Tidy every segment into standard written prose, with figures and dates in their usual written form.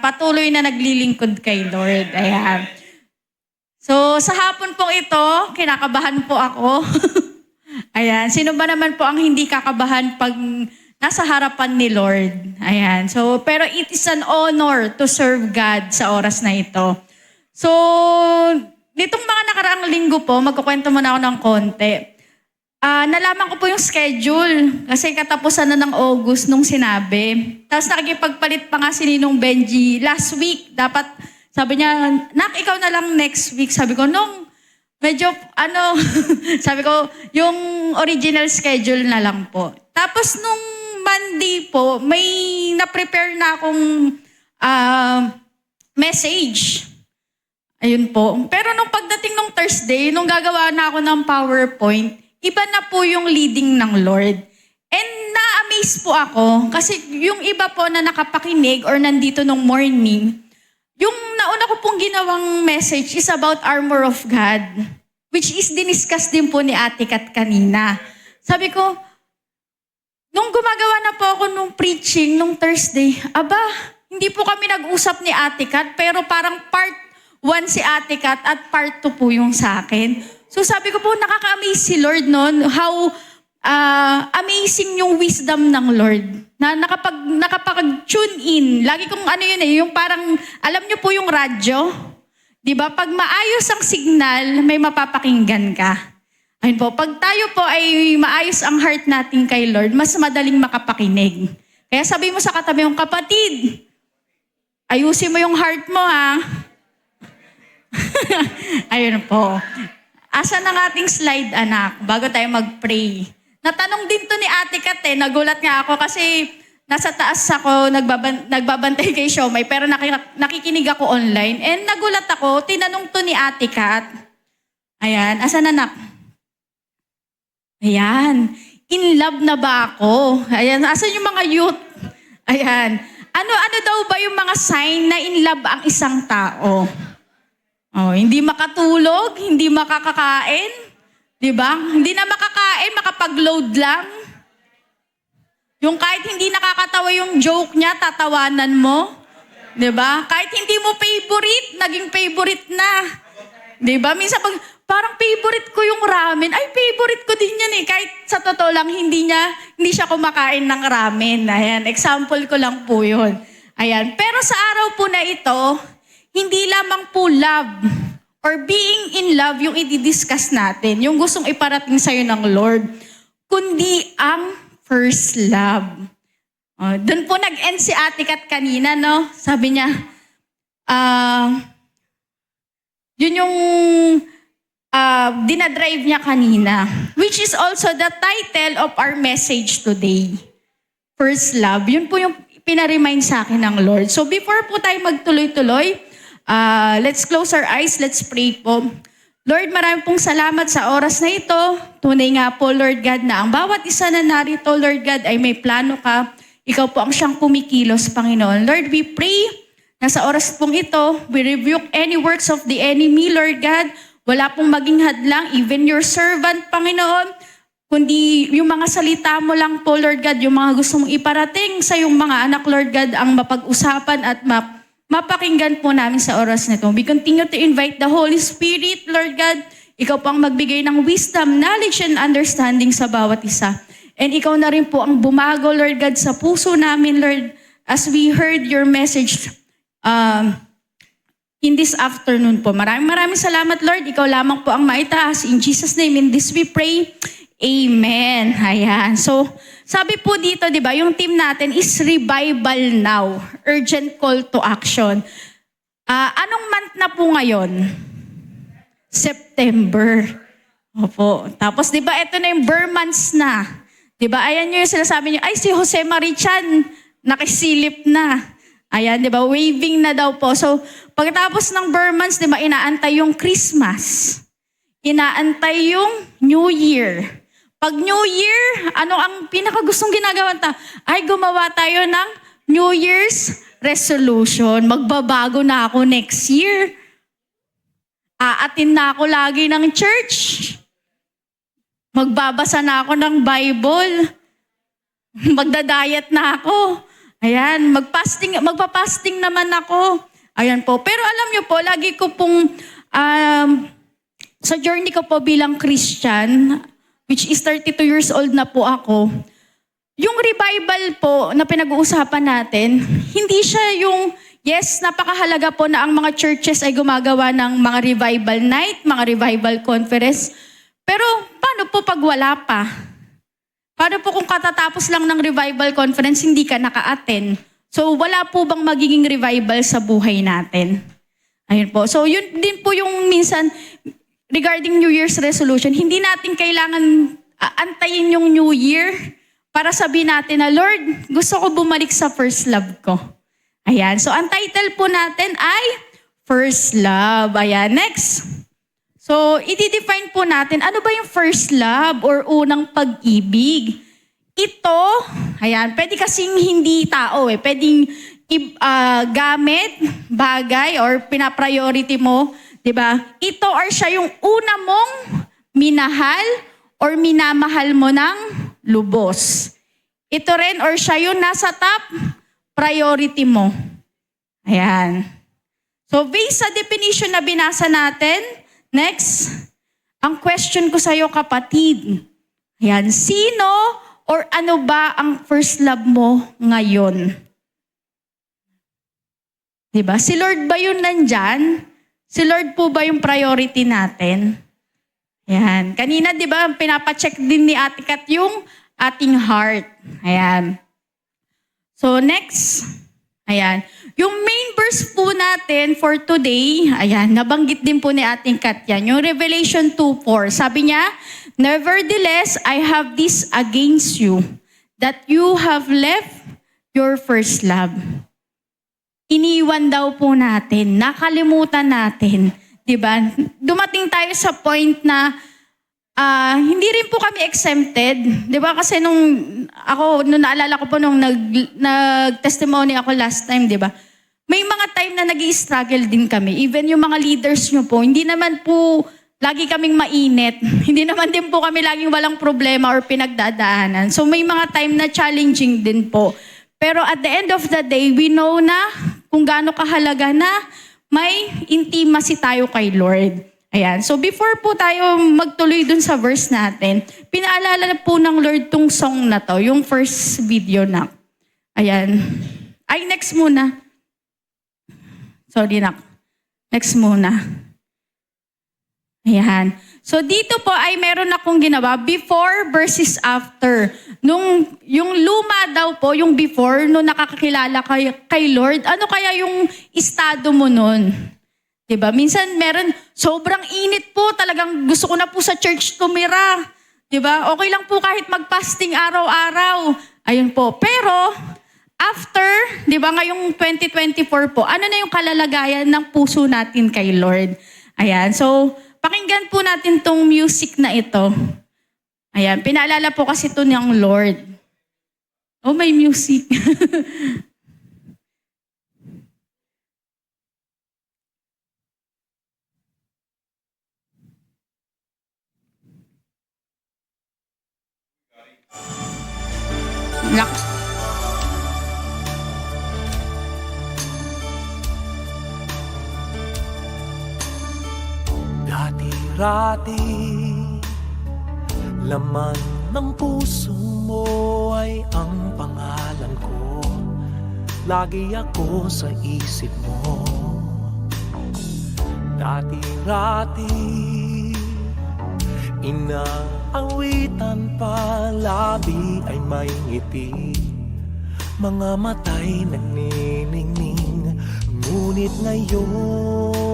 patuloy na naglilingkod kay Lord. Ayan. So, sa hapon pong ito, kinakabahan po ako. Ayan. Sino ba naman po ang hindi kakabahan pag nasa harapan ni Lord? Ayan. So, pero it is an honor to serve God sa oras na ito. So, nitong mga nakaraang linggo po, magkukwento muna ako ng konti. Nalaman ko po yung schedule kasi katapusan na ng August nung sinabi. Tapos nakikipagpalit pa nga si Ninong Benji last week. Dapat, sabi niya, Nak, ikaw na lang next week. Sabi ko, medyo, sabi ko, yung original schedule na lang po. Tapos nung Monday po, may na-prepare na akong message. Ayun po. Pero nung pagdating nung Thursday, nung gagawa na ako ng PowerPoint, iba na po yung leading ng Lord. And na-amaze po ako kasi yung iba po na nakapakinig or nandito nung morning, yung nauna ko pong ginawang message is about armor of God, which is diniscuss din po ni Ate Kat kanina. Sabi ko, nung gumagawa na po ako nung preaching nung Thursday, hindi po kami nag-usap ni Ate Kat, pero parang part 1 si Ate Kat at part 2 po yung sa akin. So sabi ko po, nakaka-amaze si Lord noon, how amazing yung wisdom ng Lord. Na nakapag-tune in. Lagi kong yung parang, alam niyo po yung radyo? Diba? Pag maayos ang signal, may mapapakinggan ka. Ayun po, pag tayo po ay maayos ang heart natin kay Lord, mas madaling makapakinig. Kaya sabi mo sa katabi mong, kapatid, ayusin mo yung heart mo ha. Ayun po. Asan ang ating slide, anak, bago tayo mag-pray? Natanong din to ni Ate Kat nagulat nga ako kasi nasa taas ako, nagbabantay kay Siomay, pero nakikinig ako online. And nagulat ako, tinanong to ni Ate Kat. Ayan, asan anak? Ayan, in love na ba ako? Ayan, asan yung mga youth? Ayan, ano daw ba yung mga sign na in love ang isang tao? Hindi makatulog, hindi makakakain, di ba? Hindi na makakain, makapag-load lang. Yung kahit hindi nakakatawa yung joke niya, tatawanan mo. Di ba? Kahit hindi mo favorite, naging favorite na. Di ba? Minsan parang favorite ko yung ramen. Ay, favorite ko din yan eh. Kahit sa totoo lang, hindi siya kumakain ng ramen. Ayan, example ko lang po yun. Ayan. Pero sa araw po na ito, hindi lamang po love or being in love yung i-discuss natin, yung gustong iparating sa'yo ng Lord, kundi ang first love. Doon po nag-end si Ate Kat kanina, no? Sabi niya, yun yung dinadrive niya kanina, which is also the title of our message today. First love. Yun po yung pinaremind sa akin ng Lord. So before po tayo magtuloy-tuloy, let's close our eyes, let's pray po. Lord, marami pong salamat sa oras na ito. Tunay nga po, Lord God, na ang bawat isa na narito, Lord God, ay may plano ka. Ikaw po ang siyang kumikilos, Panginoon. Lord, we pray na sa oras pong ito, we rebuke any works of the enemy, Lord God. Wala pong maging hadlang, even your servant, Panginoon, kundi yung mga salita mo lang po, Lord God, yung mga gusto mong iparating sa yung mga anak, Lord God, ang mapag-usapan at mapakinggan po namin sa oras na ito. We continue to invite the Holy Spirit, Lord God. Ikaw po ang magbigay ng wisdom, knowledge, and understanding sa bawat isa. And ikaw na rin po ang bumago, Lord God, sa puso namin, Lord, as we heard your message in this afternoon po. Maraming salamat, Lord. Ikaw lamang po ang maitaas. In Jesus' name, in this we pray. Amen. Ayan. So, sabi po dito, di ba, yung team natin is Revival Now. Urgent call to action. Anong month na po ngayon? September. Opo. Tapos, di ba, ito na yung Burr months na. Di ba, ayan yung sinasabi niyo, ay, si Jose Marichan, nakisilip na. Ayan, di ba, waving na daw po. So, pagkatapos ng Burr months, di ba, inaantay yung Christmas. Inaantay yung New Year. Pag New Year, ano ang pinakagustong ginagawa ta? Ay, gumawa tayo ng New Year's resolution. Magbabago na ako next year. Aatin na ako lagi ng church. Magbabasa na ako ng Bible. Magda-diet na ako. Ayan, magpa-fasting naman ako. Ayan po. Pero alam niyo po, lagi ko pong sa journey ko po bilang Christian, which is 32 years old na po ako, yung revival po na pinag-uusapan natin, hindi siya yung, yes, napakahalaga po na ang mga churches ay gumagawa ng mga revival night, mga revival conference. Pero paano po pag wala pa? Paano po kung katatapos lang ng revival conference, hindi ka naka-attend? So wala po bang magiging revival sa buhay natin? Ayun po. So yun din po yung minsan, regarding New Year's resolution, hindi natin kailangan antayin yung New Year para sabihin natin na, Lord, gusto ko bumalik sa first love ko. Ayan. So ang title po natin ay First Love. Ayan. Next. So, i-define po natin, ano ba yung first love or unang pag-ibig? Ito, ayan, pwede kasing hindi tao eh. Pwedeng gamit, bagay, or pinapriority mo, di ba? Ito or siya yung una mong minahal or minamahal mo ng lubos. Ito rin or siya yung nasa top priority mo. Ayan. So, based sa definition na binasa natin, next, ang question ko sa iyo, kapatid. Ayan, sino or ano ba ang first love mo ngayon? Diba? Si Lord ba yun nandyan? Si Lord po ba yung priority natin? Ayan. Kanina, diba, pinapacheck din ni Ate Kat yung ating heart. Ayan. So, next. Ayan. Yung main verse po natin for today, ayan, nabanggit din po ni ating Kat yan, yung Revelation 2:4. Sabi niya, nevertheless, I have this against you, that you have left your first love. Iniwan daw po natin, nakalimutan natin, di ba? Dumating tayo sa point na hindi rin po kami exempted. Di ba? Kasi nung naalala ko po nung nag-testimony ako last time, di ba? May mga time na nag-i-struggle din kami. Even yung mga leaders nyo po, hindi naman po lagi kaming mainit. Hindi naman din po kami laging walang problema or pinagdadaanan. So may mga time na challenging din po. Pero at the end of the day, we know na kung gaano kahalaga na may intimacy tayo kay Lord. Ayan. So before po tayo magtuloy dun sa verse natin, pinaalala na po ng Lord tong song na to, yung first video na. Ayan. Ay, next muna. Sorry, nak. Next muna. Ayan. So dito po ay meron akong ginawa before versus after. Yung luma daw po, yung before, nung nakakakilala kay Lord, ano kaya yung estado mo nun? Diba? Minsan meron, sobrang init po, talagang gusto ko na po sa church tumira. Diba? Okay lang po kahit mag-fasting araw-araw. Ayun po. Pero, after, diba, ngayong 2024 po, ano na yung kalalagayan ng puso natin kay Lord? Ayan. So, pakinggan po natin tong music na ito. Ayan. Pinaalala po kasi ito ng Lord. Oh, may music. Dati-rati, laman ng puso mo ay ang pangalan ko. Lagi ako sa isip mo. Dati-rati, inaawitan pa, labi ay may ngiti, mga mata'y nagniningning. Ngunit ngayon,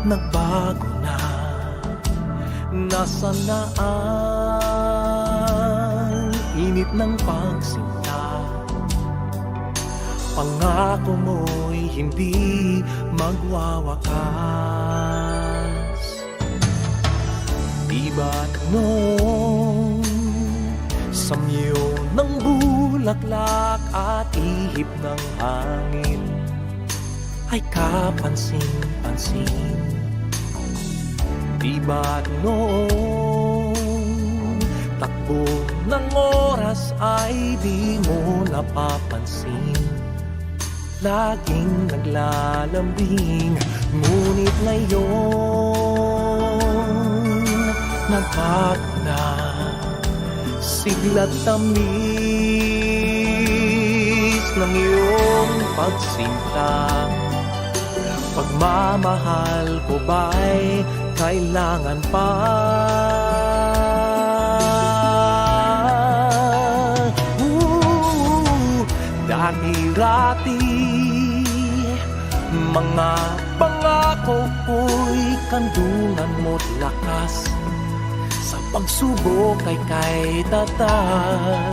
nagbago na. Nasaan na ang init ng pagsinta? Pangako mo'y hindi magwawakas. Di ba't noong samyo ng bulaklak at ihip ng hangin ay kapansin-pansin? Di ba't noong takbo ng oras ay di mo napapansin. Laging naglalambing, ngunit ngayon nagbago na. Sigla't tamis ng iyong pagsinta. Pagmamahal ko ba'y kailangan pa? Dati-rati mga pangako ko'y kandungan mo't lakas. Sa pagsubok ay kay tatag.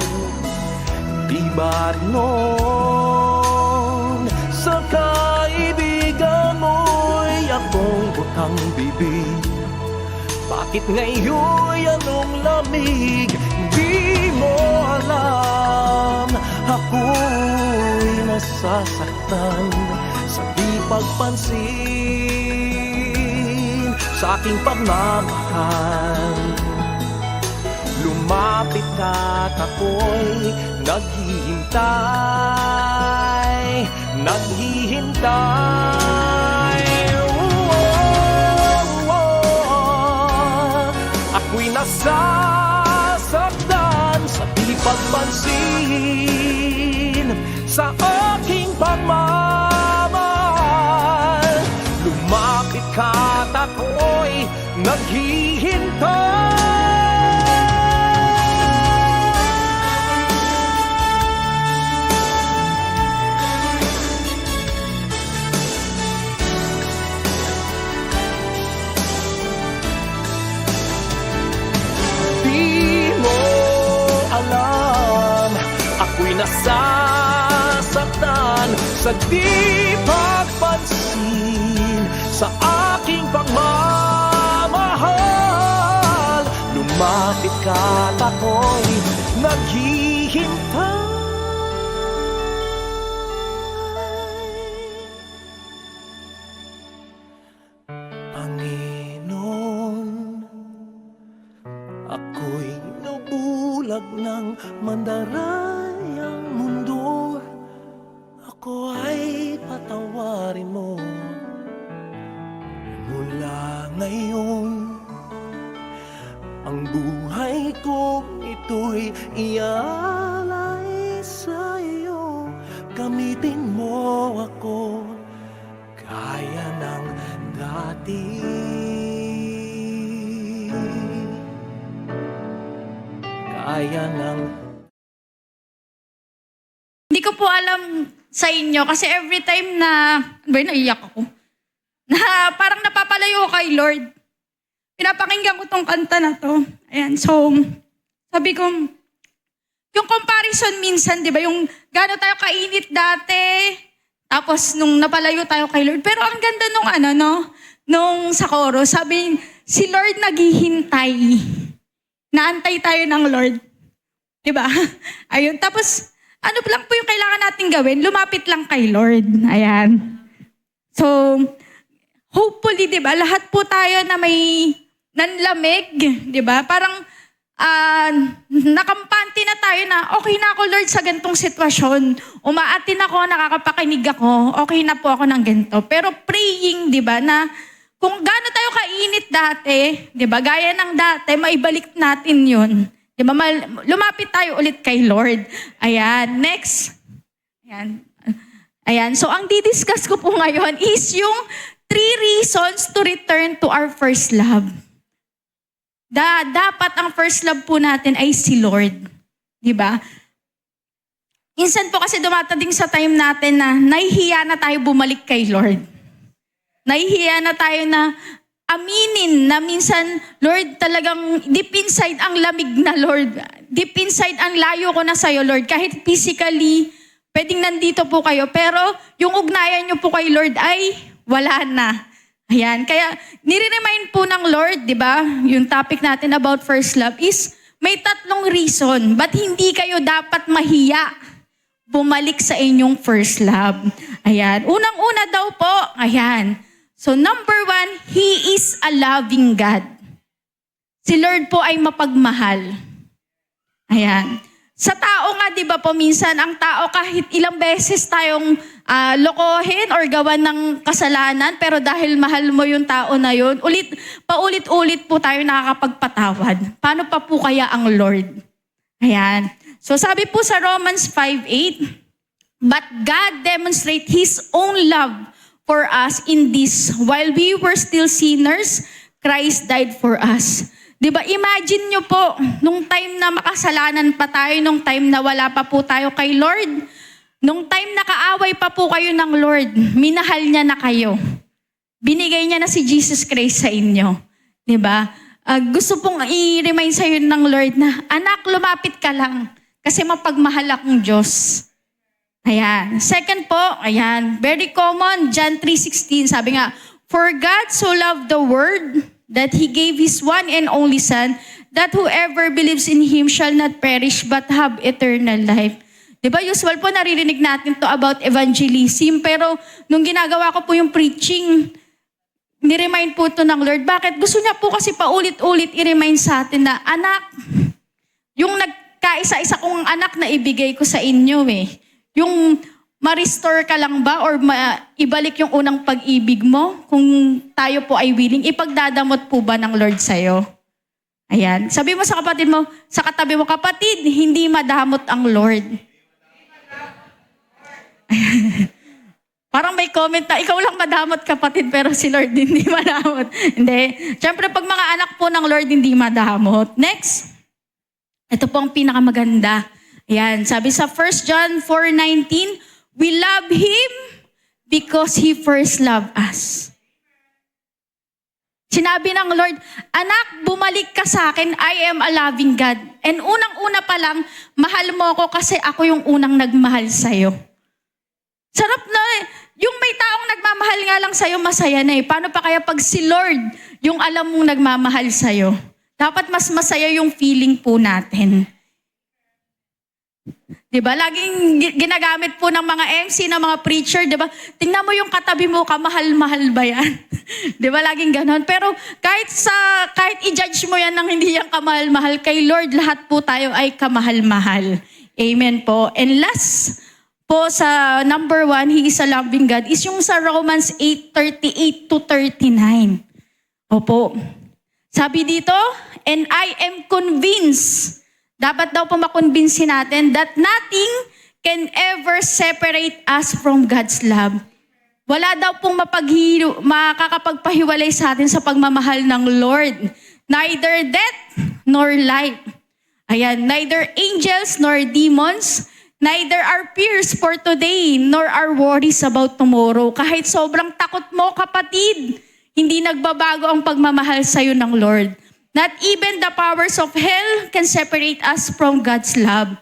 Di ba noon sa kaibigan mo'y akong butang bibig? Bakit ngayon'y anong lamig? Di mo alam, ako'y nasasaktan sa di pagpansin sa aking pagmamahal. Lumapit ka't ako'y naghihintay, naghihintay. Ako'y nasasaktan sa di pagpansin sa aking pagmamahal. Lumapit ka't ako'y naghihintay. Ako'y nasasaktan sa di pagpansin sa aking pagmamahal. Lumapit ka't ako'y naghihintay. Panginoon, ako'y nabulag ng mandarayang mundo. Ako ay patawarin mo. Mula ngayon, ang buhay ko ito'y ialay sa iyo. Gamitin mo ako gaya ng dati. Gaya ng... Hindi ko po alam sa inyo kasi every time na, naiyak ako, na parang napapalayo ako kay Lord. Pinapakinggan ko tong kanta na to. Ayan, so, sabi ko, yung comparison minsan, di ba, yung gano'n tayo kainit dati, tapos nung napalayo tayo kay Lord. Pero ang ganda nung nung sa chorus, sabi, si Lord naghihintay. Naantay tayo ng Lord. Di ba? Ayun, tapos, ano lang po yung kailangan natin gawin? Lumapit lang kay Lord. Ayan. So, hopefully, di ba, lahat po tayo na may nanlamig, di ba? Parang nakampante na tayo na, okay na ako, Lord, sa gantong sitwasyon. Umaatin ako, nakakapakinig ako, okay na po ako ng ganito. Pero praying, di ba, na kung gaano tayo kainit dati, di ba, gaya ng dati, maibalik natin yun. Di ba, lumapit tayo ulit kay Lord. Ayan, next. Ayan, so ang didiscuss ko po ngayon is yung 3 reasons to return to our first love. Dapat ang first love po natin ay si Lord. Di ba? Minsan po kasi dumatating sa time natin na nahihiya na tayo bumalik kay Lord. Nahihiya na tayo na aminin na minsan, Lord, talagang deep inside ang lamig na, Lord. Deep inside ang layo ko na sa'yo, Lord. Kahit physically, pwedeng nandito po kayo, pero yung ugnayan nyo po kay Lord ay wala na. Ayan. Kaya, nire-remind po ng Lord, di ba? Yung topic natin about first love is, may 3 reason, ba't hindi kayo dapat mahiya bumalik sa inyong first love. Ayan. Unang-una daw po, ayan. So number 1, He is a loving God. Si Lord po ay mapagmahal. Ayan. Sa tao nga, di ba po, minsan, ang tao kahit ilang beses tayong lokohin or gawan ng kasalanan, pero dahil mahal mo yung tao na yun, paulit-ulit po tayo nakakapagpatawad. Paano pa po kaya ang Lord? Ayan. So sabi po sa Romans 5:8, but God demonstrate His own love for us in this, while we were still sinners, Christ died for us. Diba, imagine nyo po, nung time na makasalanan pa tayo, nung time na wala pa po tayo kay Lord, nung time na kaaway pa po kayo ng Lord, minahal niya na kayo. Binigay niya na si Jesus Christ sa inyo. Diba? Gusto pong i-remind sa'yo ng Lord na, anak, lumapit ka lang, kasi mapagmahal akong Diyos. Ayan. Second po, ayan, very common, John 3:16, sabi nga, for God so loved the world, that He gave His one and only Son, that whoever believes in Him shall not perish but have eternal life. Diba, usual po naririnig natin to about evangelism, pero nung ginagawa ko po yung preaching, ni-remind po to ng Lord. Bakit? Gusto niya po kasi paulit-ulit i-remind sa atin na, anak, yung nagkaisa-isa kong anak na ibigay ko sa inyo yung ma-restore ka lang ba or ibalik yung unang pag-ibig mo? Kung tayo po ay willing, ipagdadamot po ba ng Lord sa'yo? Ayan. Sabi mo sa kapatid mo, sa katabi mo, kapatid, hindi madamot ang Lord. Ayan. Parang may comment na, ikaw lang madamot kapatid, pero si Lord hindi madamot. Hindi. Siyempre, pag mga anak po ng Lord, hindi madamot. Next. Ito po ang pinakamaganda. Ayan. Sabi sa 1 John 4:19, we love Him because He first loved us. Sinabi ng Lord, anak, bumalik ka sa akin, I am a loving God. And unang-una pa lang, mahal mo ako kasi ako yung unang nagmahal sa'yo. Sarap na yung may taong nagmamahal nga lang sa'yo, masaya na Paano pa kaya pag si Lord, yung alam mong nagmamahal sa'yo? Dapat mas masaya yung feeling po natin. Diba? Laging ginagamit po ng mga MC, ng mga preacher, diba? Tingnan mo yung katabi mo, kamahal-mahal ba yan? Diba? Laging ganon. Pero kahit i-judge mo yan ng hindi yan kamahal-mahal, kay Lord, lahat po tayo ay kamahal-mahal. Amen po. And last po sa number 1, He is a loving God, is yung sa Romans 8:38-39. Opo. Sabi dito, and I am convinced, dapat daw po makonvince natin that nothing can ever separate us from God's love. Wala daw pong makakapagpahiwalay sa atin sa pagmamahal ng Lord. Neither death nor life. Ayan, neither angels nor demons, neither our fears for today nor our worries about tomorrow. Kahit sobrang takot mo, kapatid, hindi nagbabago ang pagmamahal sa'yo ng Lord. Not even the powers of hell can separate us from God's love.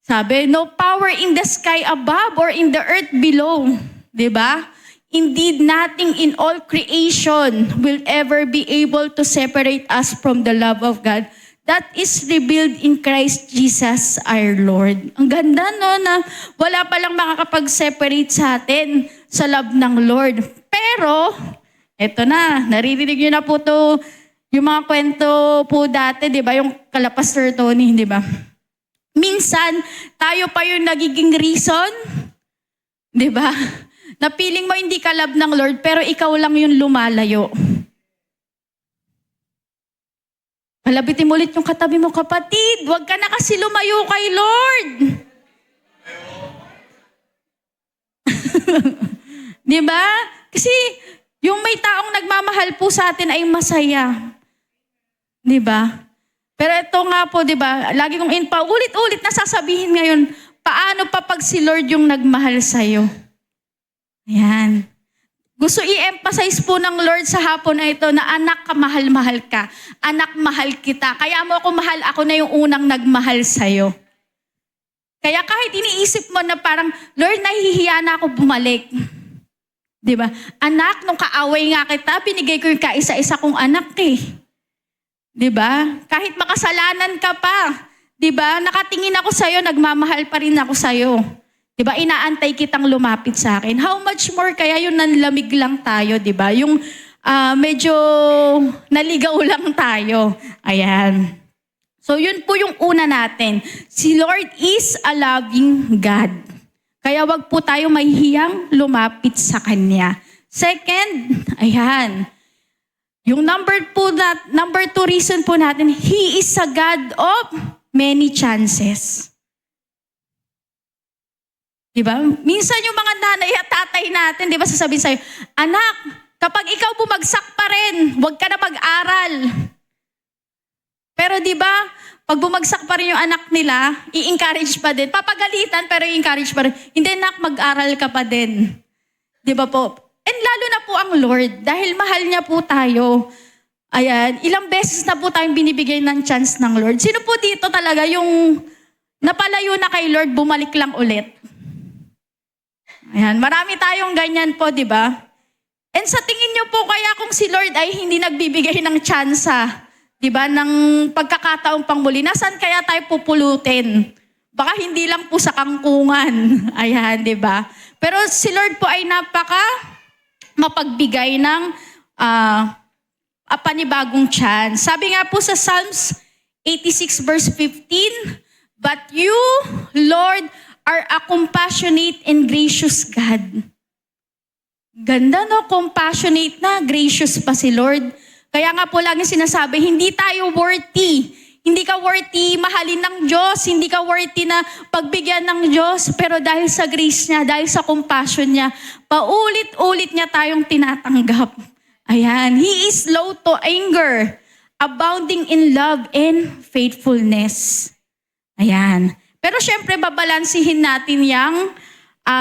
Sabi, no power in the sky above or in the earth below. Diba? Indeed, nothing in all creation will ever be able to separate us from the love of God that is revealed in Christ Jesus our Lord. Ang ganda, no? Na wala palang makakapag-separate sa atin sa love ng Lord. Pero, eto na, naririnig nyo na po to. Yung mga kwento po dati, di ba? Yung kala Pastor Tony, di ba? Minsan, tayo pa yung nagiging reason, di ba? Na feeling mo hindi ka love ng Lord, pero ikaw lang yung lumalayo. Palabitin mo ulit yung katabi mo, kapatid, huwag ka na kasi lumayo kay Lord. Di ba? Kasi yung may taong nagmamahal po sa atin ay masaya. Diba? Pero ito nga po, diba, lagi kong ulit-ulit nasasabihin ngayon, paano pa pag si Lord yung nagmahal sa'yo? Ayan. Gusto i-emphasize po ng Lord sa hapon na ito na anak ka, mahal-mahal ka. Anak, mahal kita. Kaya mo ako mahal, ako na yung unang nagmahal sa'yo. Kaya kahit iniisip mo na parang, Lord, nahihiya na ako bumalik. Diba? Anak, nung kaaway nga kita, binigay ko yung kaisa-isa kong anak Diba? Kahit makasalanan ka pa, diba? Nakatingin ako sa'yo, nagmamahal pa rin ako sa'yo. Diba? Inaantay kitang lumapit sa akin. How much more kaya yung nanlamig lang tayo, diba? Yung medyo naligaw lang tayo. Ayan. So yun po yung una natin. Si Lord is a loving God. Kaya wag po tayo mahihiyang lumapit sa Kanya. Second, ayan. Yung number two reason po natin, He is a God of many chances. Diba? Minsan yung mga nanay at tatay natin, diba sasabihin sa'yo, anak, kapag ikaw bumagsak pa rin, huwag ka na mag-aral. Pero diba, pag bumagsak pa rin yung anak nila, i-encourage pa din. Papagalitan, pero i-encourage pa rin. Hindi, anak, mag-aral ka pa din. Diba po? And lalo na po ang Lord, dahil mahal niya po tayo. Ayan, ilang beses na po tayong binibigay ng chance ng Lord. Sino po dito talaga yung napalayo na kay Lord, bumalik lang ulit? Ayan, marami tayong ganyan po, di ba? And sa tingin niyo po kaya kung si Lord ay hindi nagbibigay ng tsansa, di ba, ng pagkakataong pangmuli, nasaan kaya tayo pupulutin? Baka hindi lang po sa kangkungan. Ayan, di ba? Pero si Lord po ay napaka mapagbigay ng panibagong chance. Sabi nga po sa Psalms 86 verse 15, "But you, Lord, are a compassionate and gracious God." Ganda, no? Compassionate na, gracious pa si Lord. Kaya nga po lagi sinasabi, hindi tayo worthy. Hindi ka worthy mahalin ng Diyos. Hindi ka worthy na pagbigyan ng Diyos. Pero dahil sa grace niya, dahil sa compassion niya, paulit-ulit niya tayong tinatanggap. Ayan. He is slow to anger, abounding in love and faithfulness. Ayan. Pero syempre, babalansihin natin yung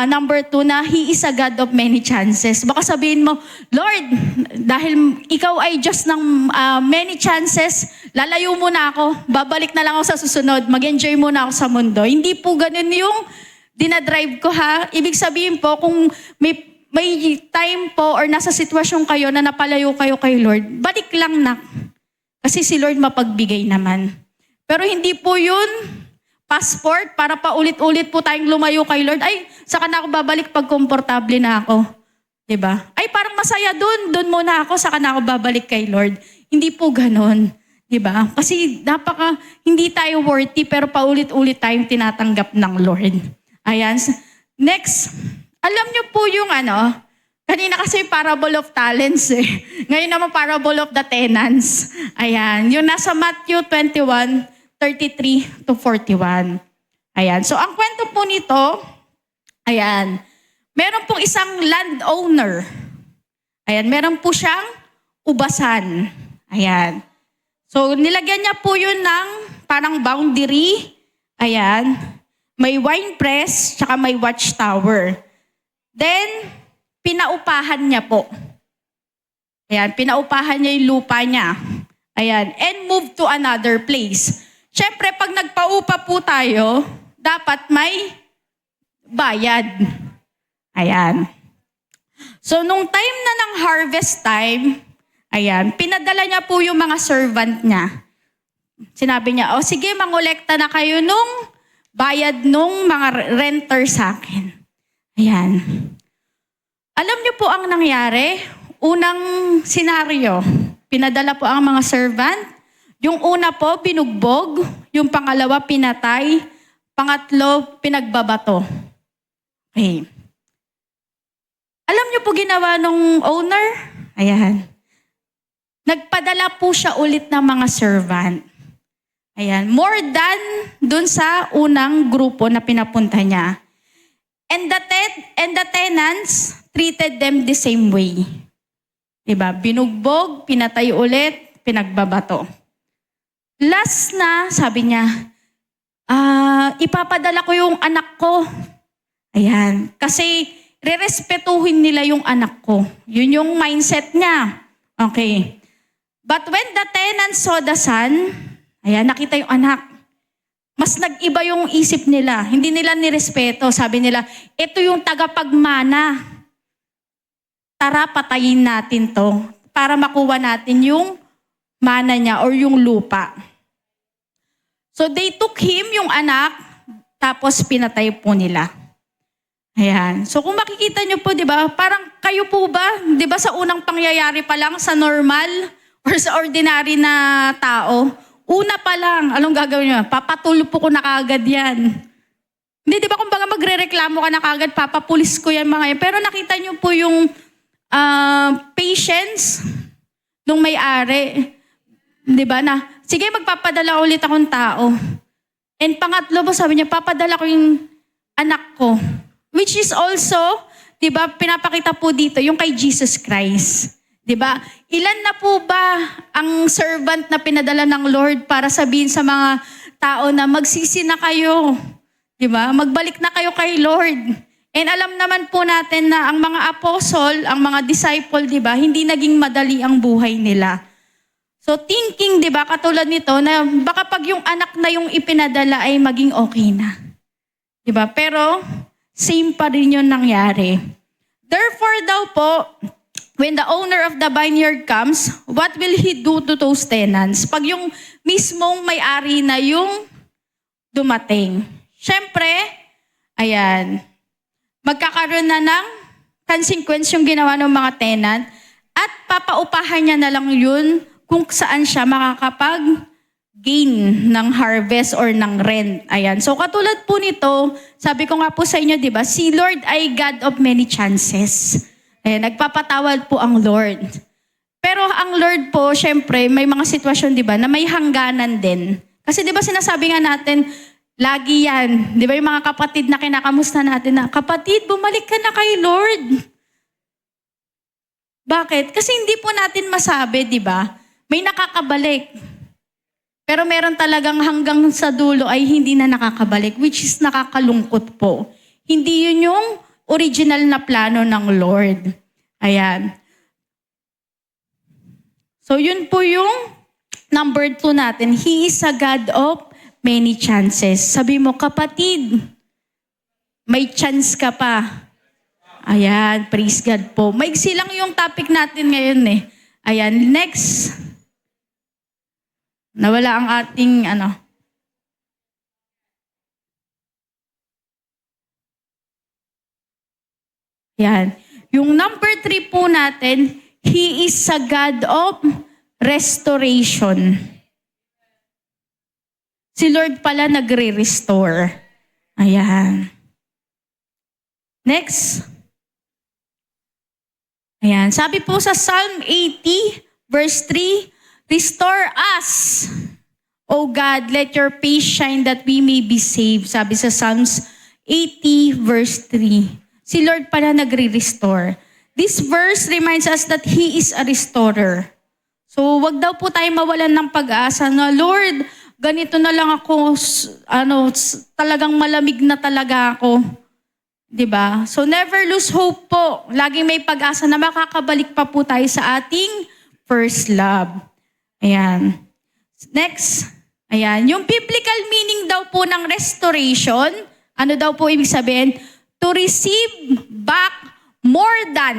number 2 na He is a God of many chances. Baka sabihin mo, Lord, dahil ikaw ay Diyos ng many chances, lalayo muna ako, babalik na lang ako sa susunod, mag-enjoy muna ako sa mundo. Hindi po ganun yung dinadrive ko, ha. Ibig sabihin po, kung may time po or nasa sitwasyon kayo na napalayo kayo kay Lord, balik lang na. Kasi si Lord mapagbigay naman. Pero hindi po yun passport para paulit-ulit po tayong lumayo kay Lord. Ay, saka na ako babalik pag komportable na ako. Diba? Ay, parang masaya dun muna ako, saka na ako babalik kay Lord. Hindi po ganon. Diba? Kasi hindi tayo worthy, pero paulit-ulit tayong tinatanggap ng Lord. Ayan. Next, alam niyo po yung kanina kasi parable of talents eh. Ngayon naman parable of the tenants. Ayan. Yung nasa Matthew 21:33 to 41. Ayan. So, ang kwento po nito, ayan, meron pong isang landowner. Ayan, meron po siyang ubasan. Ayan. So, nilagyan niya po yun ng parang boundary. Ayan. May wine press, tsaka may watchtower. Then, pinaupahan niya po. Ayan, pinaupahan niya yung lupa niya. Ayan, and move to another place. Siyempre, pag nagpaupa po tayo, dapat may bayad. Ayan. So, nung time na ng harvest time, ayan, pinadala niya po yung mga servant niya. Sinabi niya, sige, mangolekta na kayo nung bayad nung mga renter sa akin. Ayan. Alam niyo po ang nangyari? Unang senaryo, pinadala po ang mga servant. Yung una po, pinugbog. Yung pangalawa, pinatay. Pangatlo, pinagbabato. Okay. Alam niyo po ginawa nung owner? Ayan. Nagpadala po siya ulit ng mga servant. Ayan. More than dun sa unang grupo na pinapunta niya. And the tenants treated them the same way. Diba? Binugbog, pinatay ulit, pinagbabato. Last na, sabi niya, ipapadala ko yung anak ko. Ayan. Kasi rerespetuhin nila yung anak ko. Yun yung mindset niya. Okay. But when the tenants saw the son, ayan, nakita yung anak. Mas nag-iba yung isip nila. Hindi nila nirespeto. Sabi nila, ito yung tagapagmana. Tara, patayin natin to para makuha natin yung mana niya or yung lupa. So they took him, yung anak, tapos pinatay po nila. Ayan. So kung makikita niyo po, di ba, parang kayo po ba, di ba sa unang pangyayari pa lang, sa normal or sa ordinary na tao, Una pa lang, anong gagawin niyo? Papatulpo ko na kagad yan. Hindi, di ba kumbaga magre-reklamo ka na kagad, papapulis ko yan mga yan. Pero nakita niyo po yung patience nung may-ari. Di ba na, sige magpapadala ulit akong tao. And pangatlo po sabi niya, papadala ko yung anak ko. Which is also, di ba, pinapakita po dito yung kay Jesus Christ. Di ba? Ilan na po ba ang servant na pinadala ng Lord para sabihin sa mga tao na magsisi na kayo? Di ba? Magbalik na kayo kay Lord. And alam naman po natin na ang mga apostle, ang mga disciple, di ba, hindi naging madali ang buhay nila. So thinking, di ba, katulad nito, na baka pag yung anak na yung ipinadala ay maging okay na. Di ba? Pero same pa rin yung nangyari. Therefore daw po, when the owner of the vineyard comes, what will he do to those tenants? Pag yung mismong may-ari na yung dumating. Siyempre, ayan, magkakaroon na ng consequence yung ginawa ng mga tenant at papaupahan niya na lang yun kung saan siya makakapag-gain ng harvest or ng rent. Ayan. So katulad po nito, sabi ko nga po sa inyo, di ba, si Lord ay God of many chances. Ayan, nagpapatawad po ang Lord. Pero ang Lord po, syempre, may mga sitwasyon, di ba, na may hangganan din. Kasi di ba sinasabi nga natin, lagi yan. Di ba yung mga kapatid na kinakamusta natin na, kapatid, bumalik ka na kay Lord. Bakit? Kasi hindi po natin masabi, di ba? May nakakabalik. Pero meron talagang hanggang sa dulo ay hindi na nakakabalik, which is nakakalungkot po. Hindi yun yung original na plano ng Lord. Ayan. So yun po yung number 2 natin. He is a God of many chances. Sabi mo, kapatid, may chance ka pa. Ayan, praise God po. Maigsi lang yung topic natin ngayon eh. Ayan, next. Nawala ang ating Yan. Yung number 3 po natin, He is a God of restoration. Si Lord pala nagre-restore. Ayan. Next. Ayan. Sabi po sa Psalm 80, verse 3, restore us, O God, let your face shine that we may be saved. Sabi sa Psalms 80, verse 3. Si Lord pala nagre-restore. This verse reminds us that He is a restorer. So, wag daw po tayo mawalan ng pag-asa na, Lord, ganito na lang ako, talagang malamig na talaga ako. 'Di ba? So, never lose hope po. Laging may pag-asa na makakabalik pa po tayo sa ating first love. Ayan. Next. Ayan. Yung biblical meaning daw po ng restoration, ano daw po ibig sabihin? To receive back more than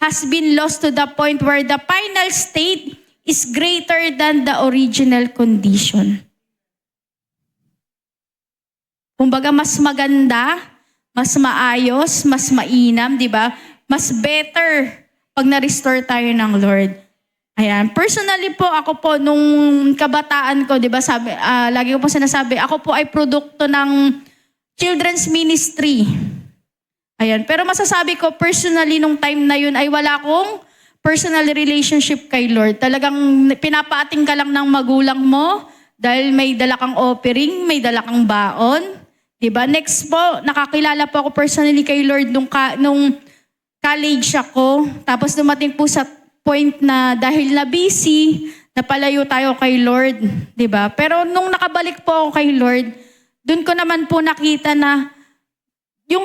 has been lost to the point where the final state is greater than the original condition. Kumbaga, mas maganda, mas maayos, mas mainam, di ba? Mas better pag na-restore tayo ng Lord. Ayan. Personally po, ako po, nung kabataan ko, di ba, lagi ko po sinasabi, ako po ay produkto ng children's ministry. Ayan. Pero masasabi ko, personally, nung time na yun, ay wala akong personal relationship kay Lord. Talagang pinapaating ka lang ng magulang mo dahil may dala kang offering, may dala kang baon. Diba? Next po, nakakilala po ako personally kay Lord nung college ako. Tapos dumating po sa point na dahil na busy, napalayo tayo kay Lord. Diba? Pero nung nakabalik po ako kay Lord, dun ko naman po nakita na yung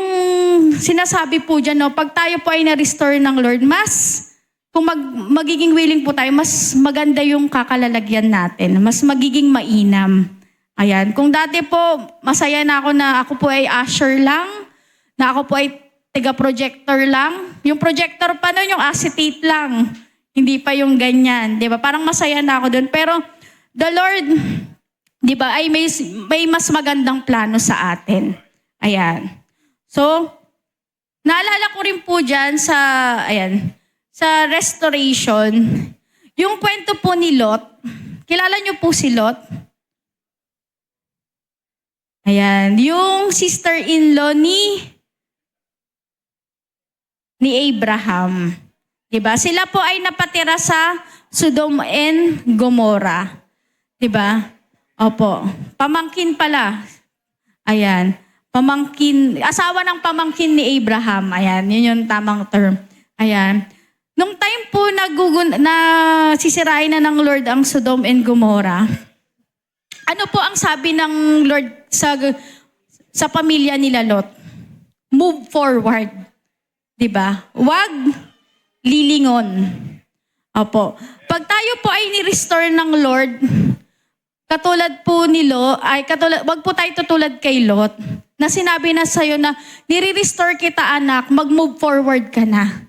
sinasabi po dyan, no, pag tayo po ay na-restore ng Lord, kung magiging willing po tayo, mas maganda yung kakalalagyan natin. Mas magiging mainam. Ayan. Kung dati po, masaya na ako po ay usher lang, na ako po ay tiga-projector lang. Yung projector pa nun, yung acetate lang. Hindi pa yung ganyan. Di ba? Parang masaya na ako dun. Pero the Lord, di ba, ay may mas magandang plano sa atin. Ayan. So, naalala ko rin po dyan sa restoration, yung kwento po ni Lot, Kilala niyo po si Lot? Ayan, yung sister-in-law ni Abraham. Diba? Sila po ay napatira sa Sodom and Gomorrah. Diba? Opo. Pamangkin pala. Ayan. Pamangkin, asawa ng pamangkin ni Abraham. Ayan, yun yung tamang term. Ayan. Nung time po na sisirain na ng Lord ang Sodom and Gomorrah, ano po ang sabi ng Lord sa pamilya nila Lot? Move forward. Diba? Huwag lilingon. Opo. Pag tayo po ay ni-restore ng Lord, katulad po ni Lot, wag po tayo tutulad kay Lot, na sinabi na sa'yo na, nire-restore kita anak, mag-move forward ka na.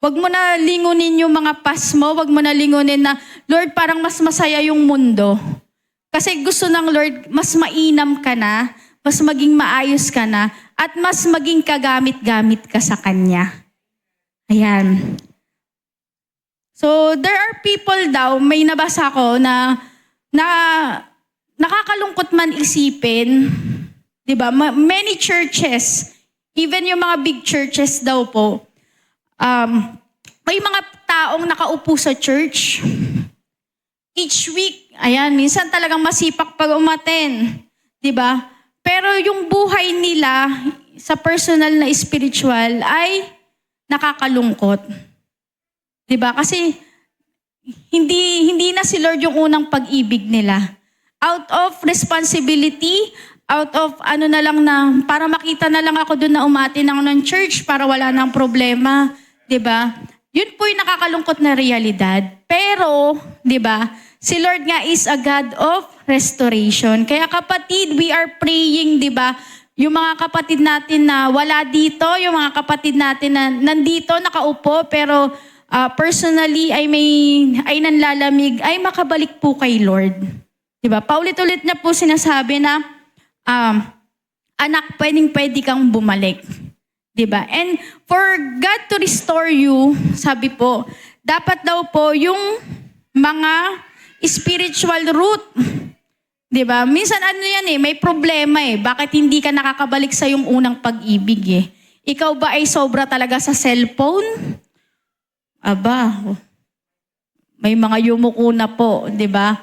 Wag mo na lingunin yung mga past mo, wag mo na lingunin na, Lord, parang mas masaya yung mundo. Kasi gusto ng Lord, mas mainam ka na, mas maging maayos ka na, at mas maging kagamit-gamit ka sa Kanya. Ayan. So, there are people daw, may nabasa ko na nakakalungkot man isipin, di ba? Many churches, even yung mga big churches daw po, may mga taong nakaupo sa church. Each week, ayan, minsan talagang masipak pag umaten, di ba? Pero yung buhay nila sa personal na spiritual ay nakakalungkot. Di ba? Kasi hindi na si Lord yung unang pag-ibig nila. Out of responsibility, out of ano na lang na, para makita na lang ako doon na umatin ako ng church para wala nang problema. Di ba? Yun po yung nakakalungkot na realidad. Pero, di ba, si Lord nga is a God of restoration. Kaya kapatid, we are praying, di ba? Yung mga kapatid natin na wala dito, yung mga kapatid natin na nandito, nakaupo, pero personally ay nanlalamig, ay makabalik po kay Lord. Di ba? Paulit-ulit na po sinasabi na, anak, pwede kang bumalik. Di ba? And for God to restore you, sabi po, dapat daw po yung mga spiritual root. Diba? Minsan ano yan may problema Bakit hindi ka nakakabalik sa yung unang pag-ibig Ikaw ba ay sobra talaga sa cellphone? Aba, may mga yumuko na po, diba?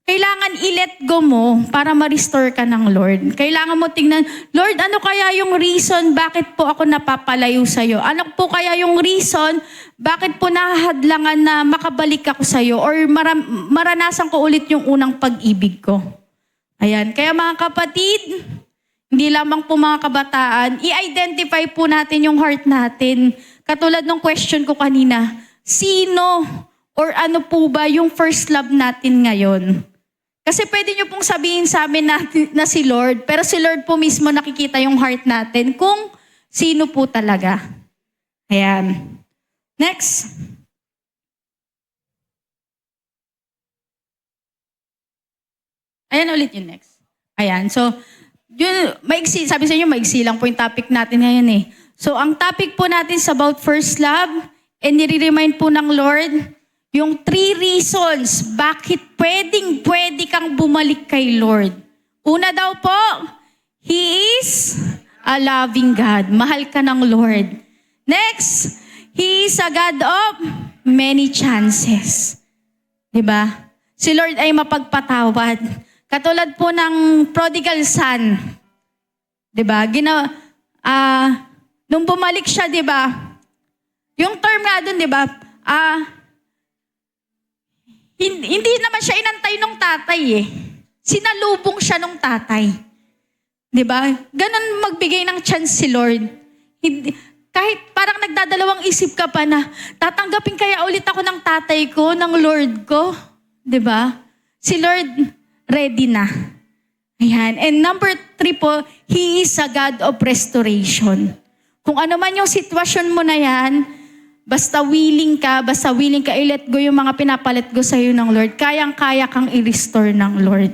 Kailangan i-let go mo para ma-restore ka ng Lord. Kailangan mo tingnan, Lord, ano kaya yung reason bakit po ako napapalayo sa'yo? Ano po kaya yung reason bakit po nahahadlangan na makabalik ako sa'yo or maranasan ko ulit yung unang pag-ibig ko? Ayan. Kaya mga kapatid, hindi lamang po mga kabataan, i-identify po natin yung heart natin. Katulad ng question ko kanina, sino or ano po ba yung first love natin ngayon? Kasi pwede nyo pong sabihin sa amin na si Lord, pero si Lord po mismo nakikita yung heart natin kung sino po talaga. Ayan. Next. Ayan ulit yung next. Ayan. So, yun, sabi sa inyo, maigsi lang po yung topic natin ngayon So, ang topic po natin is about first love, and nire-remind po ng Lord, yung 3 reasons bakit pwede kang bumalik kay Lord. Una daw po, He is a loving God. Mahal ka ng Lord. Next, He is a God of many chances. Diba? Si Lord ay mapagpatawad. Katulad po ng prodigal son. Diba? Nung bumalik siya, diba? Yung term nga dun, diba? Hindi naman siya inantay ng tatay Sinalubong siya ng tatay. Diba? Ganon magbigay ng chance si Lord. Kahit parang nagdadalawang isip ka pa na, tatanggapin kaya ulit ako ng tatay ko, ng Lord ko. Diba? Si Lord, ready na. Ayan. And number 3 po, He is a God of restoration. Kung ano man yung sitwasyon mo na yan, basta willing ka i-let go yung mga pinapalit go sa'yo ng Lord, kayang-kaya kang i-restore ng Lord.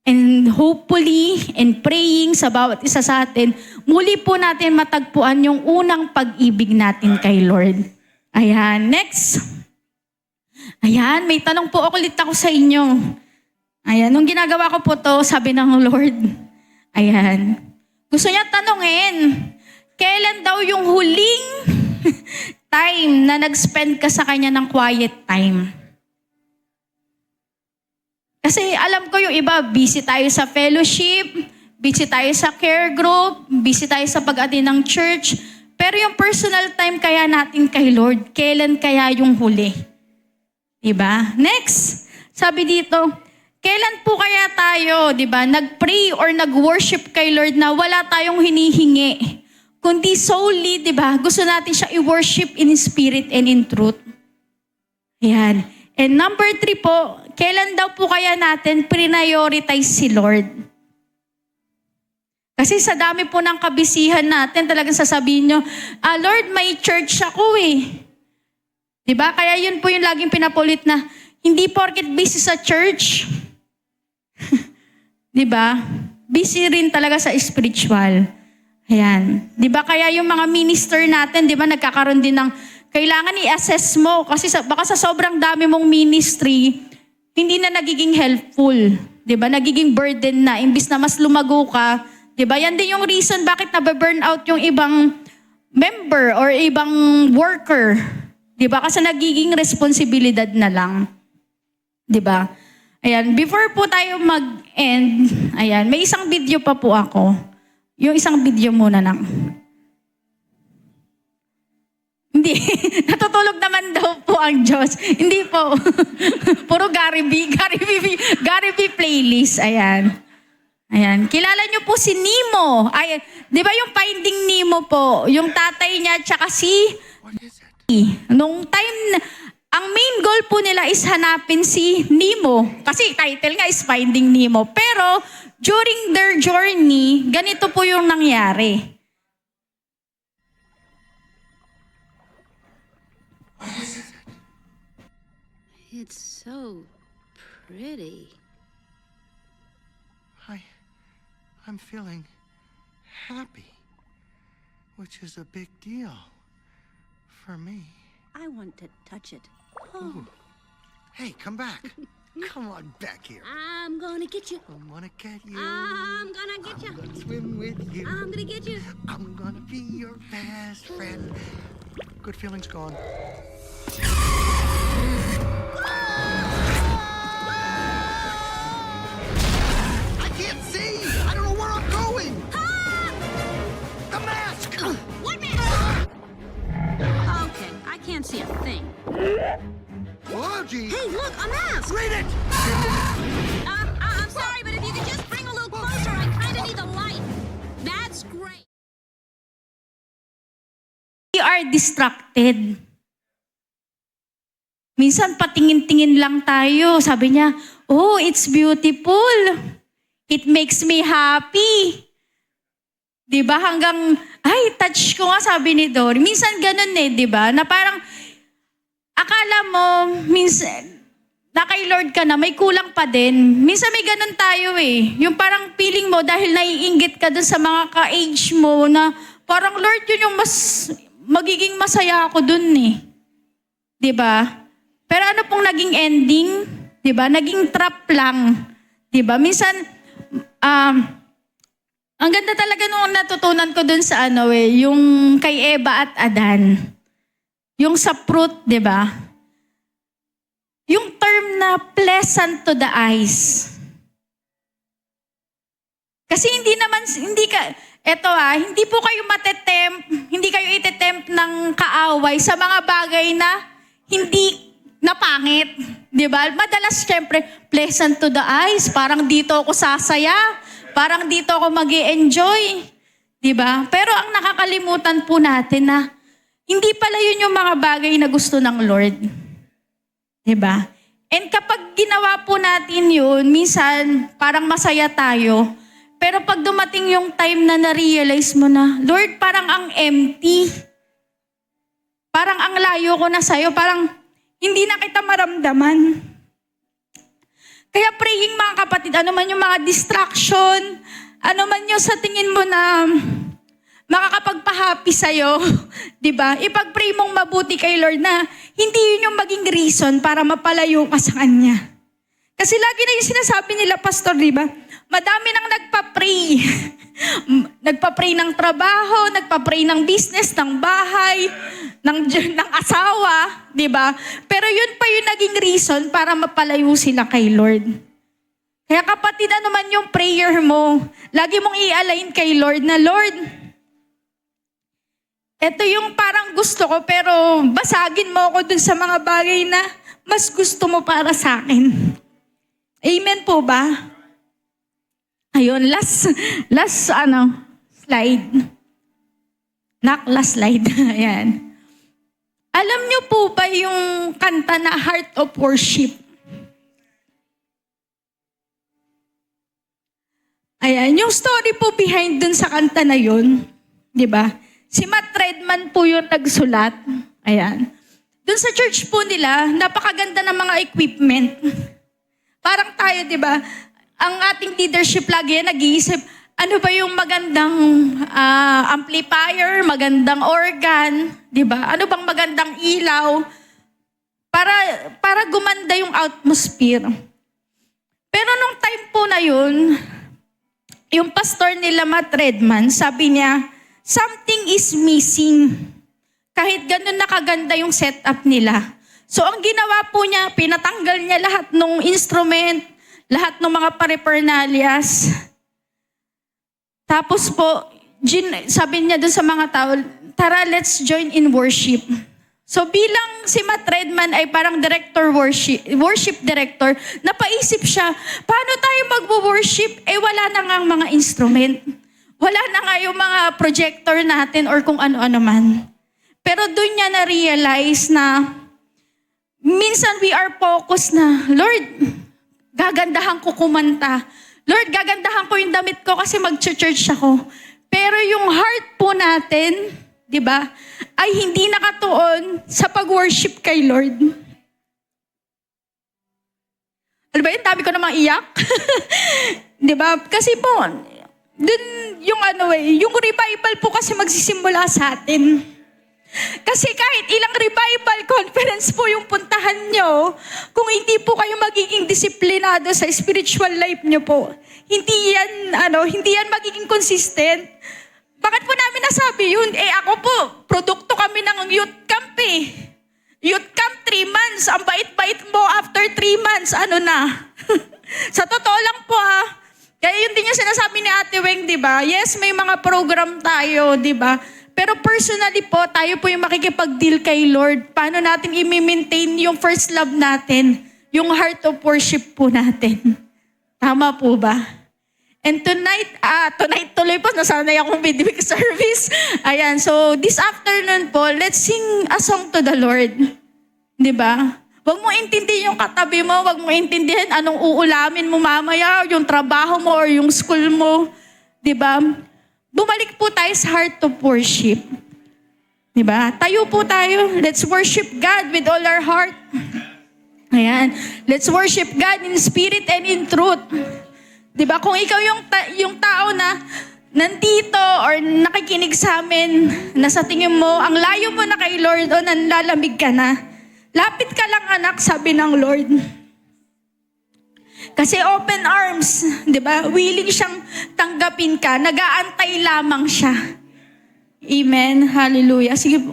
And hopefully, and praying sa bawat isa sa atin, muli po natin matagpuan yung unang pag-ibig natin kay Lord. Ayan. Next. Ayan, may tanong po ulit ako sa inyo. Ayan, nung ginagawa ko po to, sabi ng Lord, ayan, gusto niya tanungin, kailan daw yung huling time na nag-spend ka sa kanya ng quiet time? Kasi alam ko yung iba, busy tayo sa fellowship, busy tayo sa care group, busy tayo sa pag-attend ng church, pero yung personal time kaya natin kay Lord, kailan kaya yung huli? Diba? Next, sabi dito, kailan po kaya tayo, diba, nag-pray or nag-worship kay Lord na wala tayong hinihingi, kundi solely, diba, gusto natin siya i-worship in spirit and in truth. Ayan. And number 3 po, kailan daw po kaya natin prioritize si Lord? Kasi sa dami po ng kabisihan natin, talagang sasabihin nyo, Lord, may church ako eh. Diba? Kaya yun po yung laging pinapulit na, hindi porket busy sa church. Diba? Busy rin talaga sa spiritual. Ayan. Diba? Kaya yung mga minister natin, diba, nagkakaroon din ng, kailangan i-assess mo. Kasi baka sa sobrang dami mong ministry, hindi na nagiging helpful. Diba? Nagiging burden na. Imbis na mas lumago ka. Diba? Yan din yung reason bakit nababurn out yung ibang member or ibang worker. Diba? Kasi nagiging responsibilidad na lang. Diba? Ayan, before po tayo mag-end, ayan, may isang video pa po ako. Yung isang video muna lang. Hindi, natutulog naman daw po ang Diyos. Hindi po. Puro Gary B playlist. Ayan. Ayan. Kilala niyo po si Nemo. Ay, di ba yung Finding Nemo po? Yung tatay niya tsaka si... Nung time, ang main goal po nila is hanapin si Nemo. Kasi title nga is Finding Nemo. Pero during their journey, ganito po yung nangyari. It's so pretty. I'm feeling happy, which is a big deal for me. I want to touch it. Ooh. Hey, come back. Come on back here. I'm gonna get you. I wanna get you. I'm gonna get you. I'm gonna swim with you. I'm gonna get you. I'm gonna be your best friend. Good feelings gone. I can't see. I don't know where I'm going. The mask. What mask? Okay, I can't see a thing. Whoa, gee. Hey, look, a mask! Read it. I'm sorry, but if you could just bring a little closer, I kinda need the light. That's great. We are distracted. Minsan patingin-tingin lang tayo. Sabi niya, oh, it's beautiful. It makes me happy. Diba? Hanggang, ay, touch ko nga, sabi ni Dory. Minsan ganun eh, diba? Na parang, akala mo, minsan, na kay Lord ka na, may kulang pa din. Minsan may ganun tayo eh. Yung parang feeling mo, dahil naiinggit ka dun sa mga ka-age mo, na parang Lord, yun yung mas, magiging masaya ako dun eh. Diba? Pero ano pong naging ending? Diba? Naging trap lang. Diba? Minsan, ang ganda talaga nung natutunan ko dun sa yung kay Eva at Adan. Yung sa fruit, diba? Yung term na pleasant to the eyes. Kasi hindi po kayo hindi kayo itetempt ng kaaway sa mga bagay na hindi na pangit. Diba? Madalas, syempre, pleasant to the eyes. Parang dito ako sasaya. Parang dito ako mag-i-enjoy. Diba? Pero ang nakakalimutan po natin na hindi pala yun yung mga bagay na gusto ng Lord. Diba? And kapag ginawa po natin yun, minsan parang masaya tayo. Pero pag dumating yung time na na-realize mo na, Lord, parang ang empty. Parang ang layo ko na sa'yo. Parang hindi na kita maramdaman. Kaya praying mga kapatid, ano man yung mga distraction, ano man yung sa tingin mo na makakapagpa-happy sa'yo. Diba? Ipag-pray mong mabuti kay Lord na hindi yun yung maging reason para mapalayo ka sa Kanya. Kasi lagi na yung sinasabi nila, Pastor, diba? Madami nang nagpa-pray. Nagpa-pray ng trabaho, nagpa-pray ng business, ng bahay, ng asawa, diba? Pero yun pa yung naging reason para mapalayo sila kay Lord. Kaya kapatid, ano man yung prayer mo, lagi mong i-align kay Lord na, Lord, ito yung parang gusto ko, pero basagin mo ako dun sa mga bagay na mas gusto mo para sa akin. Amen po ba? Ayun, last slide. Last slide. Ayan. Alam niyo po ba yung kanta na Heart of Worship? Ayan, yung story po behind dun sa kanta na yun, di ba? Si Matt Redman po yung nagsulat. Ayan. Dun sa church po nila, napakaganda ng mga equipment. Parang tayo, di ba? Ang ating leadership lagi nag-iisip, ano ba yung magandang amplifier, magandang organ, di ba? Ano bang magandang ilaw para gumanda yung atmosphere. Pero nung time po na yun, yung pastor nila Matt Redman, sabi niya, something is missing. Kahit ganun nakaganda yung setup nila. So ang ginawa po niya, pinatanggal niya lahat ng instrument, lahat ng mga paraphernalia. Tapos po, sabi niya dun sa mga tao, tara, let's join in worship. So bilang si Matt Redman ay parang worship director, napaisip siya, paano tayo mag-worship? Wala na nga ang mga instrument. Wala na nga yung mga projector natin or kung ano-ano man. Pero doon niya na-realize na minsan we are focused na, Lord, gagandahan ko kumanta. Lord, gagandahan ko yung damit ko kasi mag-church ako. Pero yung heart po natin, di ba, ay hindi nakatuon sa pag-worship kay Lord. Ano ba yun? Tabi ko namang iyak. Di ba? Kasi po, dun yung yung revival po kasi magsisimula sa atin. Kasi kahit ilang revival conference po yung puntahan nyo, kung hindi po kayo magiging disiplinado sa spiritual life nyo po, hindi yan magiging consistent. Bakit po namin nasabi yun? Ako po, produkto kami ng youth camp eh. Youth camp 3 months, ang bait-bait mo after 3 months, ano na? Sa totoo lang po kaya yun din yung sinasabi ni Ate Weng, di ba? Yes, may mga program tayo, di ba? Pero personally po, tayo po yung makikipag-deal kay Lord. Paano natin i-maintain yung first love natin? Yung heart of worship po natin. Tama po ba? And tonight tuloy po, nasanay akong midweek service. Ayan, so this afternoon po, let's sing a song to the Lord. Di ba? Huwag mo intindihin yung katabi mo, huwag mo intindihin anong uulamin mo mamaya, yung trabaho mo or yung school mo. Di ba? Bumalik po tayo sa heart of worship. Diba? Tayo po tayo. Let's worship God with all our heart. Ayan. Let's worship God in spirit and in truth. Diba? Kung ikaw yung tao na nandito or nakikinig sa amin, na sa tingin mo, ang layo mo na kay Lord o nanlalamig ka na, lapit ka lang anak, sabi ng Lord. Kasi open arms, di ba? Willing siyang tanggapin ka. Nag-aantay lamang siya. Amen. Hallelujah. Sige po.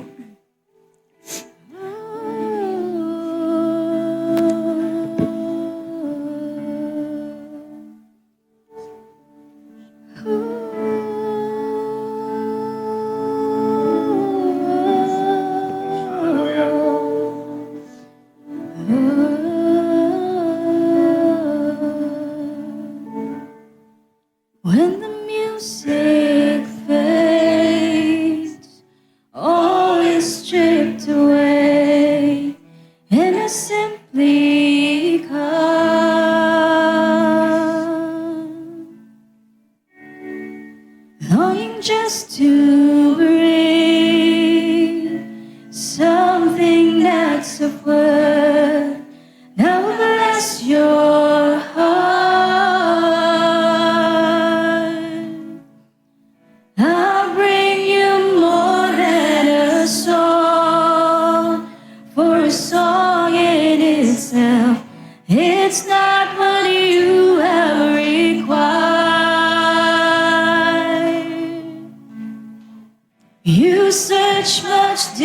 When the music fades, all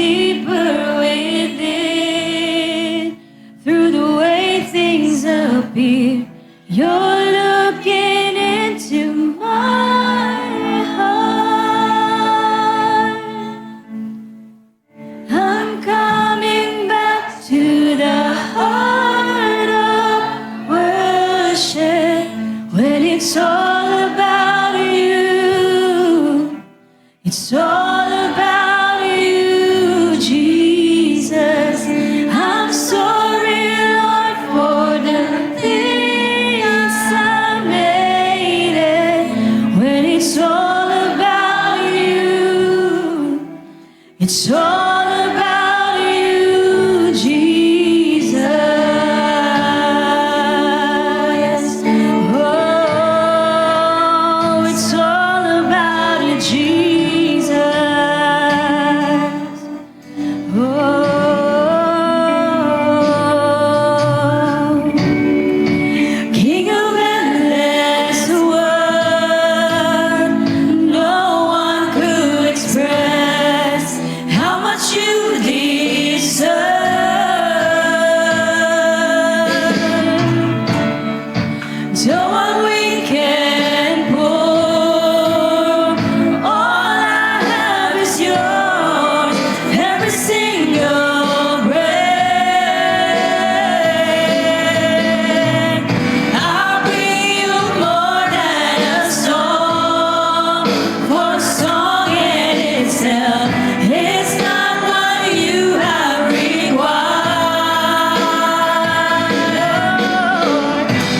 deeper within. Through the way things appear, you're looking into my heart. I'm coming back to the heart of worship when it's all about you. It's all about you, Jesus. I'm sorry, Lord, for the things I made it. When it's all about you, it's all about you, Jesus. Oh, it's all about you, Jesus. Oh, King of endless worth, no one could express how much you deserve. So what we can pour, all I have is yours, every single breath. I'll bring you more than a song, for a song in itself is not what you have required.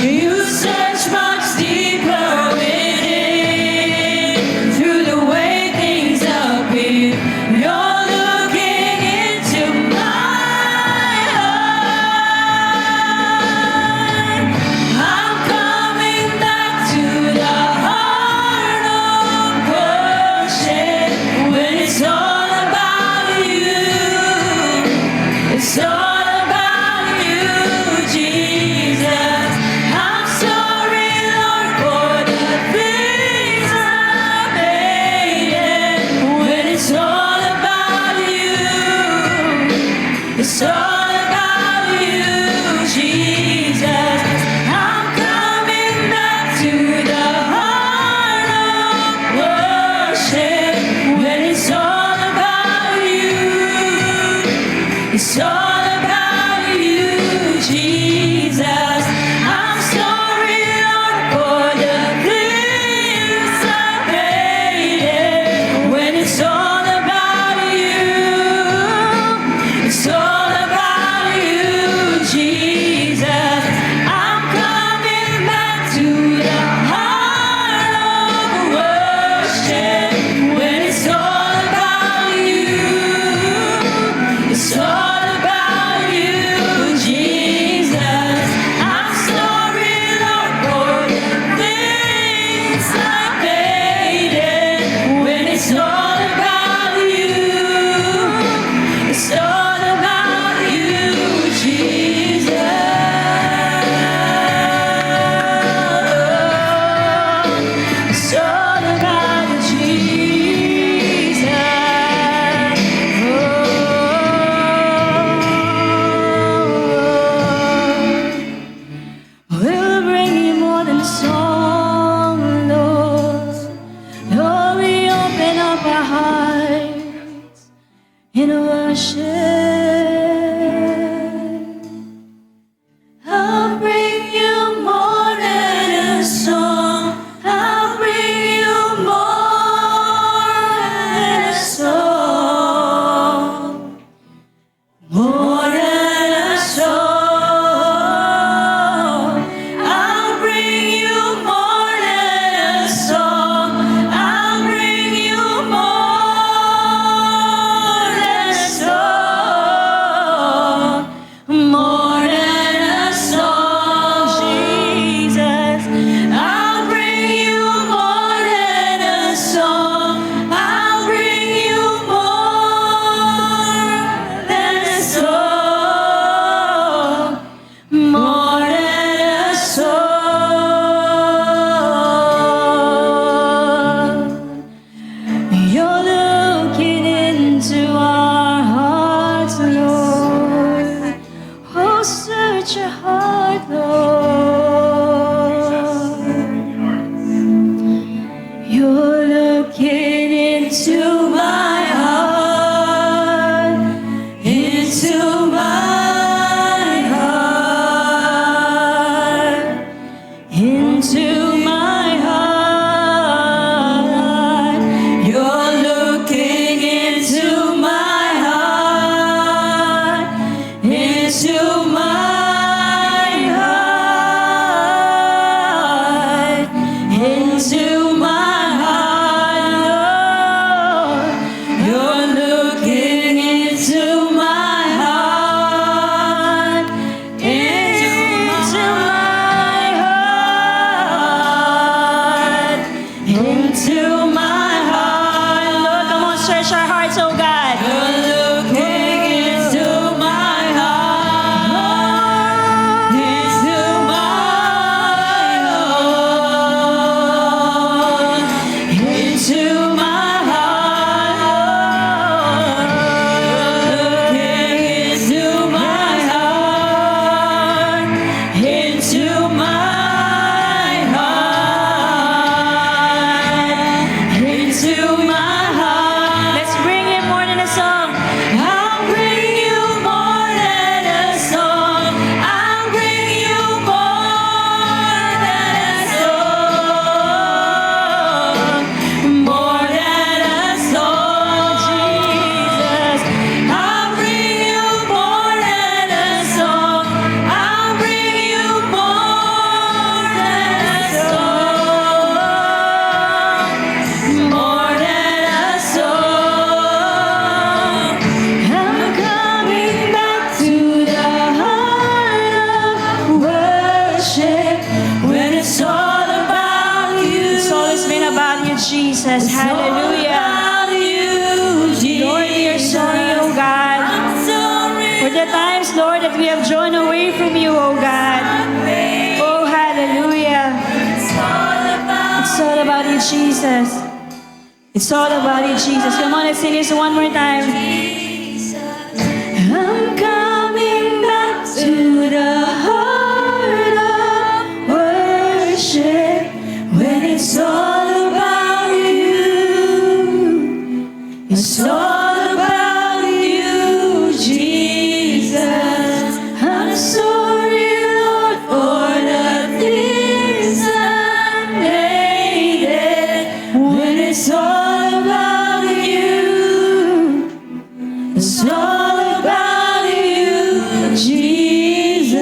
You search much deeper within, through the way things appear. You're looking into my heart. I'm coming back to the heart of worship when it's all about you. It's all about you, Jesus. I'm sorry, Lord, for the things I made it. When it's all about you, it's all about you, Jesus. I'm coming back to the heart of worship when it's all about you. It's all about you, Jesus. I'm sorry, Lord, for the things I made it. When it's all about you, it's all about you, Jesus. I'm coming back to the heart of worship when it's all about you. It's all about you, Jesus. I'm sorry, Lord, for the things I made it. When it's all about you, it's all about you, Jesus. It's all about you, Jesus. We'll bring you more than a song, Lord. Lord, we open up our hearts in worship. I'll bring you more than a song. I'll bring you more than a song. More than a song. I'll bring you more than a song. I'll bring you more than a song. Jesus. It's all about you, Jesus. Come on, let's sing this one more time. I'm coming back to the heart of worship when it's all about you. It's all about you, Jesus. I'm sorry, Lord, for the things I made. When it's all about you, it's all about you, Jesus.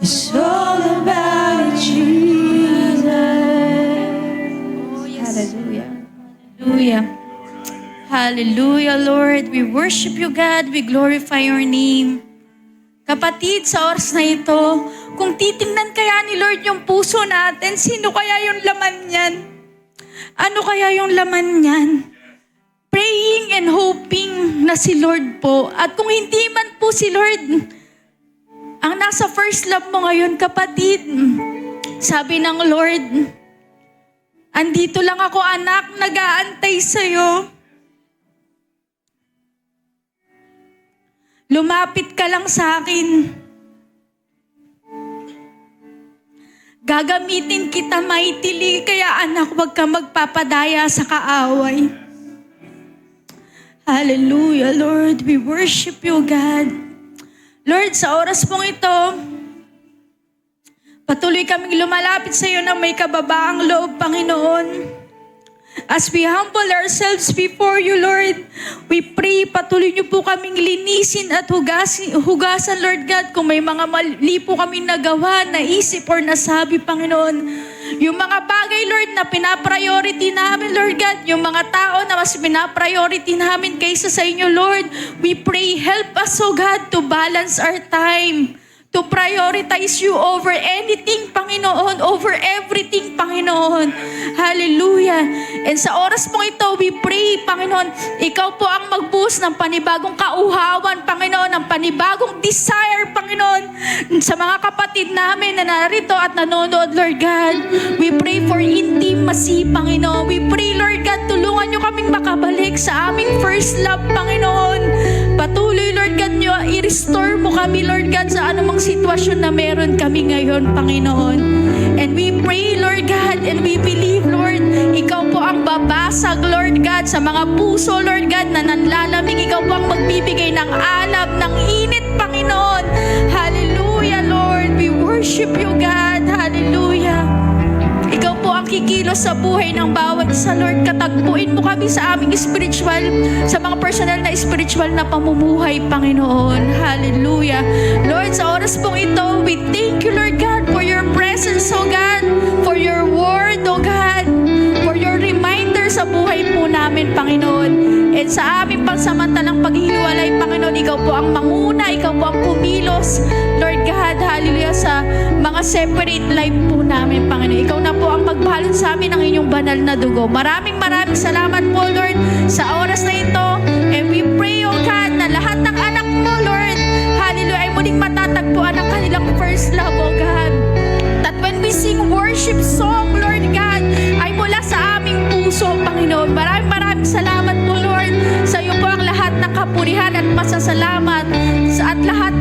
It's all about you, Jesus. Hallelujah. Hallelujah. Hallelujah, Lord. We worship you, God. We glorify your name. Kapatid, sa oras na ito, kung titingnan kaya ni Lord yung puso natin, sino kaya yung laman niyan? Ano kaya yung laman niyan? Praying and hoping na si Lord po. At kung hindi man po si Lord, ang nasa first love mo ngayon, kapatid, sabi ng Lord, andito lang ako, anak, nag-aantay sa'yo. Lumapit ka lang sa akin. Gagamitin kita mightily, kaya anak, huwag ka magpapadaya sa kaaway. Hallelujah, Lord. We worship you, God. Lord, sa oras pong ito, patuloy kaming lumalapit sa iyo na may kababaang loob, Panginoon. As we humble ourselves before you, Lord, we pray, patuloy niyo po kaming linisin at hugasan, Lord God, kung may mga mali po kami nagawa, naisip or nasabi, Panginoon. Yung mga bagay, Lord, na pinapriority namin, Lord God, yung mga tao na mas pinapriority namin kaysa sa inyo, Lord, we pray, help us, oh God, to balance our time, to prioritize you over anything, Panginoon, over everything, Panginoon. Hallelujah. And sa oras pong ito, we pray, Panginoon, ikaw po ang magbuhos ng panibagong kauhawan, Panginoon, ng panibagong desire, Panginoon, sa mga kapatid namin na narito at nanonood, Lord God. We pray for intimacy, Panginoon. We pray, Lord God, tulungan niyo kaming makabalik sa aming first love, Panginoon. Patuloy, Lord God, niyo, i-restore mo kami, Lord God, sa anumang sitwasyon na meron kami ngayon, Panginoon. And we pray, Lord God, and we believe, Lord, ikaw po ang babasag, Lord God, sa mga puso, Lord God, na nanlalamig. Ikaw po ang magbibigay ng alab, ng init, Panginoon. Hallelujah, Lord. We worship you, God. Hallelujah. Ikaw po ang kikilos sa buhay ng bawat isa, Lord. Katagpuin mo kami sa aming spiritual, sa mga personal na spiritual na pamumuhay, Panginoon. Hallelujah. Lord, sa oras pong ito, we thank you, Lord God, for your presence, oh God, for your word, oh God, for your reminder sa buhay po namin, Panginoon. And sa aming pansamantalang paghihiwalay, Panginoon, ikaw po ang manguna, ikaw po ang kumilos, Lord God, hallelujah, sa mga separate life po namin, Panginoon. Ikaw na po ang magbalon sa amin ng inyong banal na dugo. Maraming salamat po, Lord, sa oras na ito. And we pray, oh God, na lahat ng anak mo, Lord, hallelujah, ay muling matatagpuan ang kanilang first love, oh God. That when we sing worship song, Lord God, ay mula sa aming puso, Panginoon. Maraming salamat po, Lord, sa iyo po ang lahat ng kapurihan at masasalamat at lahat